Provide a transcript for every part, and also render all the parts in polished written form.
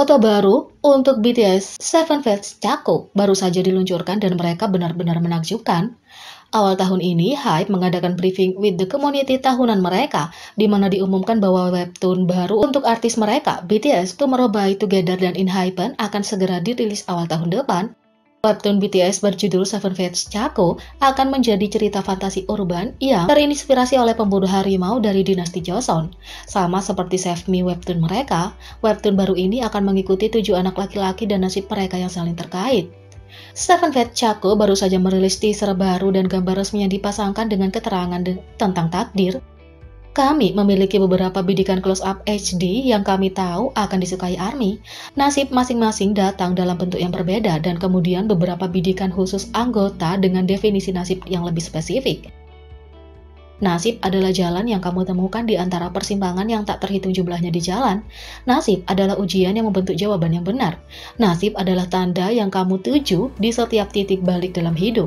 Foto baru untuk BTS Seven Fates Chaco baru saja diluncurkan dan mereka benar-benar menakjubkan. Awal tahun ini, HYBE mengadakan briefing with the community tahunan mereka, di mana diumumkan bahwa webtoon baru untuk artis mereka, BTS Tomorrow by Together dan ENHYPEN akan segera dirilis awal tahun depan. Webtoon BTS berjudul Seven Fates Chaco akan menjadi cerita fantasi urban yang terinspirasi oleh pemburu harimau dari dinasti Joseon. Sama seperti Save Me webtoon mereka, webtoon baru ini akan mengikuti 7 anak laki-laki dan nasib mereka yang saling terkait. Seven Fates Chaco baru saja merilis teaser baru dan gambar resmi yang dipasangkan dengan keterangan tentang takdir. Kami memiliki beberapa bidikan close-up HD yang kami tahu akan disukai ARMY. Nasib masing-masing datang dalam bentuk yang berbeda dan kemudian beberapa bidikan khusus anggota dengan definisi nasib yang lebih spesifik. Nasib adalah jalan yang kamu temukan di antara persimpangan yang tak terhitung jumlahnya di jalan. Nasib adalah ujian yang membentuk jawaban yang benar. Nasib adalah tanda yang kamu tuju di setiap titik balik dalam hidup.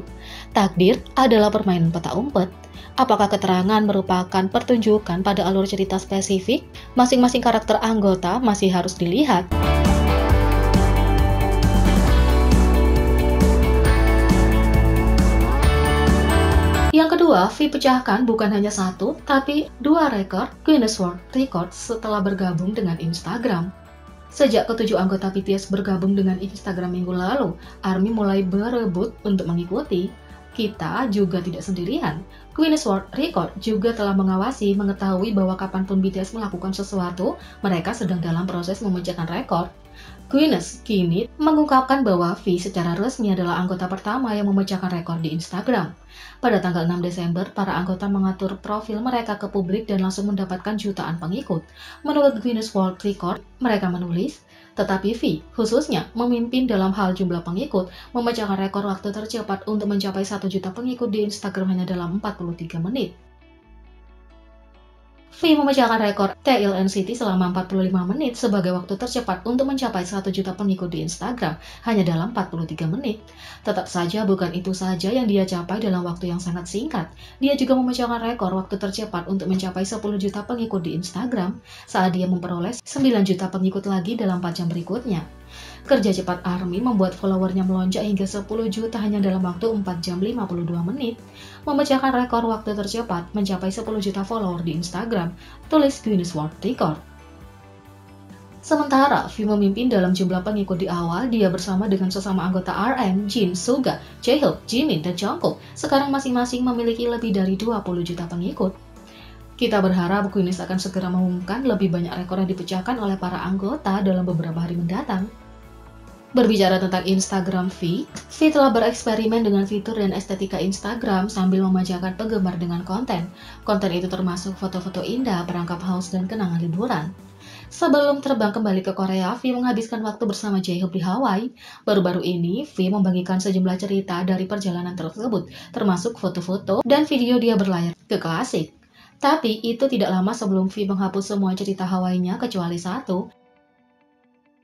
Takdir adalah permainan peta umpet. Apakah keterangan merupakan pertunjukan pada alur cerita spesifik? Masing-masing karakter anggota masih harus dilihat. Yang kedua, V pecahkan bukan hanya satu, tapi 2 rekor Guinness World Record setelah bergabung dengan Instagram. Sejak ketujuh anggota BTS bergabung dengan Instagram minggu lalu, ARMY mulai berebut untuk mengikuti. Kita juga tidak sendirian. Guinness World Record juga telah mengetahui bahwa kapanpun BTS melakukan sesuatu, mereka sedang dalam proses memecahkan rekor. Guinness kini mengungkapkan bahwa V secara resmi adalah anggota pertama yang memecahkan rekor di Instagram. Pada tanggal 6 Desember, para anggota mengatur profil mereka ke publik dan langsung mendapatkan jutaan pengikut. Menurut Guinness World Record, mereka menulis, tetapi V, khususnya, memimpin dalam hal jumlah pengikut, memecahkan rekor waktu tercepat untuk mencapai 1 juta pengikut di Instagram hanya dalam 43 menit. V memecahkan rekor TLNCT selama 45 menit sebagai waktu tercepat untuk mencapai 1 juta pengikut di Instagram hanya dalam 43 menit. Tetap saja bukan itu saja yang dia capai dalam waktu yang sangat singkat. Dia juga memecahkan rekor waktu tercepat untuk mencapai 10 juta pengikut di Instagram saat dia memperoleh 9 juta pengikut lagi dalam 4 jam berikutnya. Kerja cepat ARMY membuat followernya melonjak hingga 10 juta hanya dalam waktu 4 jam 52 menit. Memecahkan rekor waktu tercepat mencapai 10 juta follower di Instagram, tulis Guinness World Record. Sementara V memimpin dalam jumlah pengikut di awal, dia bersama dengan sesama anggota RM, Jin, Suga, J-Hope, Jimin, dan Jungkook sekarang masing-masing memiliki lebih dari 20 juta pengikut. Kita berharap Guinness akan segera mengumumkan lebih banyak rekor yang dipecahkan oleh para anggota dalam beberapa hari mendatang. Berbicara tentang Instagram V telah bereksperimen dengan fitur dan estetika Instagram sambil memanjakan penggemar dengan konten. Konten itu termasuk foto-foto indah, perangkap house, dan kenangan liburan. Sebelum terbang kembali ke Korea, V menghabiskan waktu bersama J-Hope di Hawaii. Baru-baru ini, V membagikan sejumlah cerita dari perjalanan tersebut, termasuk foto-foto dan video dia berlayar ke klasik. Tapi itu tidak lama sebelum V menghapus semua cerita Hawaii-nya kecuali satu.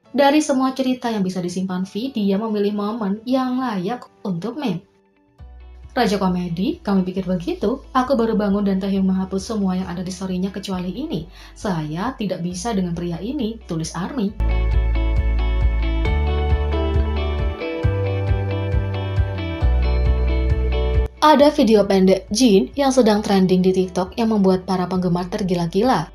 Dari semua cerita yang bisa disimpan V, dia memilih momen yang layak untuk meme. Raja komedi, kami pikir begitu. Aku baru bangun dan Taehyung menghapus semua yang ada di story-nya kecuali ini. Saya tidak bisa dengan pria ini, tulis ARMY. Ada video pendek Jin yang sedang trending di TikTok yang membuat para penggemar tergila-gila.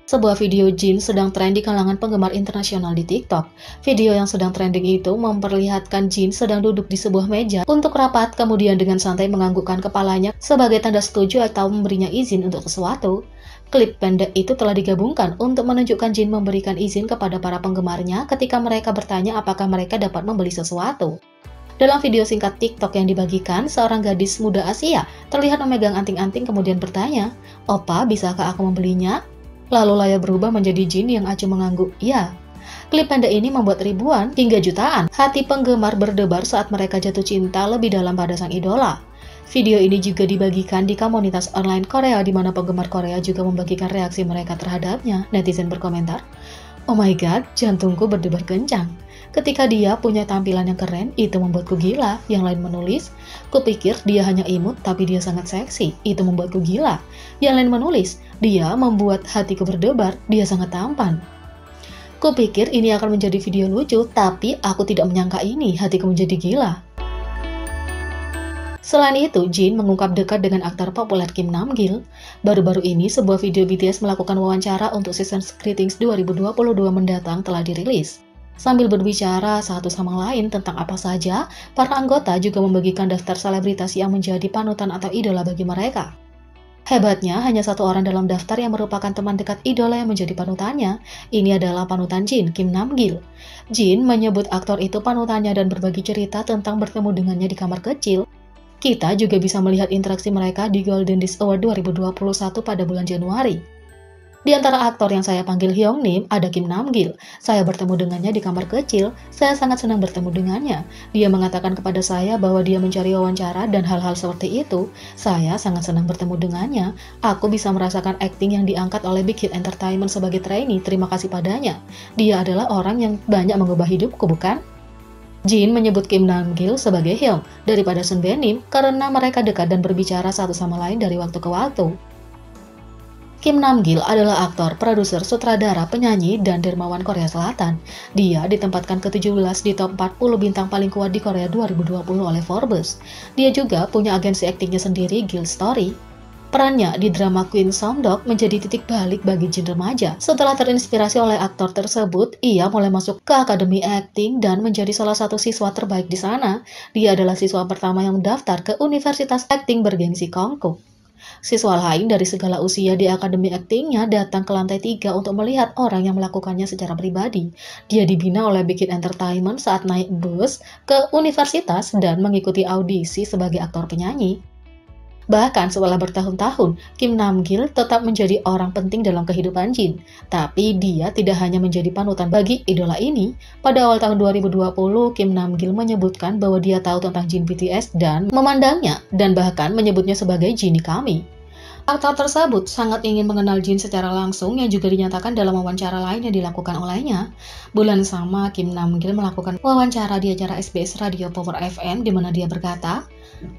Sebuah video Jin sedang tren di kalangan penggemar internasional di TikTok. Video yang sedang trending itu memperlihatkan Jin sedang duduk di sebuah meja untuk rapat, kemudian dengan santai menganggukkan kepalanya sebagai tanda setuju atau memberinya izin untuk sesuatu. Klip pendek itu telah digabungkan untuk menunjukkan Jin memberikan izin kepada para penggemarnya ketika mereka bertanya apakah mereka dapat membeli sesuatu. Dalam video singkat TikTok yang dibagikan, seorang gadis muda Asia terlihat memegang anting-anting kemudian bertanya, "Opa, bisakah aku membelinya?" Lalu layar berubah menjadi Jin yang acuh mengangguk, "Ya." Klip pendek ini membuat ribuan hingga jutaan hati penggemar berdebar saat mereka jatuh cinta lebih dalam pada sang idola. Video ini juga dibagikan di komunitas online Korea di mana penggemar Korea juga membagikan reaksi mereka terhadapnya. Netizen berkomentar, "Oh my god, jantungku berdebar kencang. Ketika dia punya tampilan yang keren, itu membuatku gila." Yang lain menulis, "Kupikir dia hanya imut, tapi dia sangat seksi. Itu membuatku gila." Yang lain menulis, "Dia membuat hatiku berdebar, dia sangat tampan." Kupikir ini akan menjadi video lucu, tapi aku tidak menyangka ini, hatiku menjadi gila. Selain itu, Jin mengungkap dekat dengan aktor populer Kim Namgil. Baru-baru ini, sebuah video BTS melakukan wawancara untuk season Greetings 2022 mendatang telah dirilis. Sambil berbicara satu sama lain tentang apa saja, para anggota juga membagikan daftar selebritas yang menjadi panutan atau idola bagi mereka. Hebatnya, hanya satu orang dalam daftar yang merupakan teman dekat idola yang menjadi panutannya. Ini adalah panutan Jin, Kim Namgil. Jin menyebut aktor itu panutannya dan berbagi cerita tentang bertemu dengannya di kamar kecil. Kita juga bisa melihat interaksi mereka di Golden Disc Award 2021 pada bulan Januari. Di antara aktor yang saya panggil Hyungnim, ada Kim Namgil. Saya bertemu dengannya di kamar kecil. Saya sangat senang bertemu dengannya. Dia mengatakan kepada saya bahwa dia mencari wawancara dan hal-hal seperti itu. Saya sangat senang bertemu dengannya. Aku bisa merasakan akting yang diangkat oleh Big Hit Entertainment sebagai trainee. Terima kasih padanya. Dia adalah orang yang banyak mengubah hidupku, bukan? Jin menyebut Kim Namgil sebagai Hyung daripada Sun Benim karena mereka dekat dan berbicara satu sama lain dari waktu ke waktu. Kim Namgil adalah aktor, produser, sutradara, penyanyi, dan dermawan Korea Selatan. Dia ditempatkan ke-17 di top 40 bintang paling kuat di Korea 2020 oleh Forbes. Dia juga punya agensi aktingnya sendiri, Guild Story. Perannya di drama Queen Somdok menjadi titik balik bagi Jin remaja. Setelah terinspirasi oleh aktor tersebut, ia mulai masuk ke Akademi Akting dan menjadi salah satu siswa terbaik di sana. Dia adalah siswa pertama yang mendaftar ke Universitas Akting bergengsi Konkuk. Siswa lain dari segala usia di Akademi Aktingnya datang ke lantai 3 untuk melihat orang yang melakukannya secara pribadi. Dia dibina oleh Big Hit Entertainment saat naik bus ke universitas dan mengikuti audisi sebagai aktor penyanyi. Bahkan setelah bertahun-tahun, Kim Namgil tetap menjadi orang penting dalam kehidupan Jin. Tapi dia tidak hanya menjadi panutan bagi idola ini. Pada awal tahun 2020, Kim Namgil menyebutkan bahwa dia tahu tentang Jin BTS dan memandangnya, dan bahkan menyebutnya sebagai Jini kami. Aktor tersebut sangat ingin mengenal Jin secara langsung yang juga dinyatakan dalam wawancara lain yang dilakukan olehnya. Bulan sama, Kim Namgil melakukan wawancara di acara SBS Radio Power FM di mana dia berkata,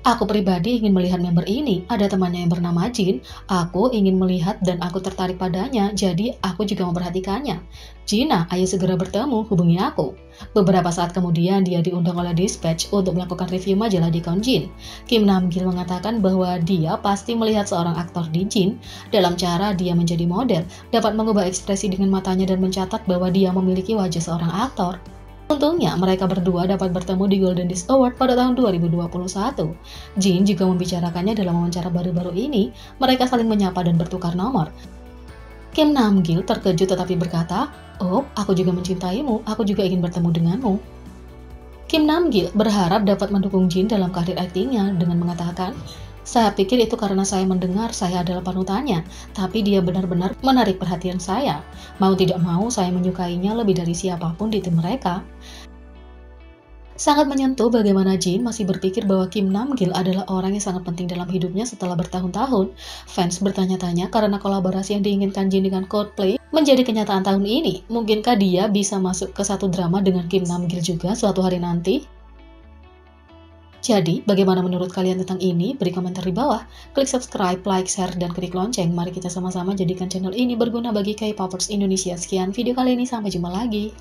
"Aku pribadi ingin melihat member ini, ada temannya yang bernama Jin, aku ingin melihat dan aku tertarik padanya, jadi aku juga memperhatikannya. Gina, ayo segera bertemu, hubungi aku." Beberapa saat kemudian dia diundang oleh Dispatch untuk melakukan review majalah di Jin. Kim Namgil mengatakan bahwa dia pasti melihat seorang aktor di Jin dalam cara dia menjadi model, dapat mengubah ekspresi dengan matanya dan mencatat bahwa dia memiliki wajah seorang aktor. Untungnya, mereka berdua dapat bertemu di Golden Disc Award pada tahun 2021. Jin juga membicarakannya dalam wawancara baru-baru ini. Mereka saling menyapa dan bertukar nomor. Kim Namgil terkejut tetapi berkata, "Oh, aku juga mencintaimu, aku juga ingin bertemu denganmu." Kim Namgil berharap dapat mendukung Jin dalam karir aktingnya dengan mengatakan, "Saya pikir itu karena saya mendengar saya adalah panutannya, tapi dia benar-benar menarik perhatian saya. Mau tidak mau, saya menyukainya lebih dari siapapun di tim mereka." Sangat menyentuh bagaimana Jin masih berpikir bahwa Kim Namgil adalah orang yang sangat penting dalam hidupnya setelah bertahun-tahun. Fans bertanya-tanya karena kolaborasi yang diinginkan Jin dengan Coldplay menjadi kenyataan tahun ini. Mungkinkah dia bisa masuk ke satu drama dengan Kim Namgil juga suatu hari nanti? Jadi, bagaimana menurut kalian tentang ini? Beri komentar di bawah. Klik subscribe, like, share, dan klik lonceng. Mari kita sama-sama jadikan channel ini berguna bagi K-popers Indonesia. Sekian video kali ini, sampai jumpa lagi.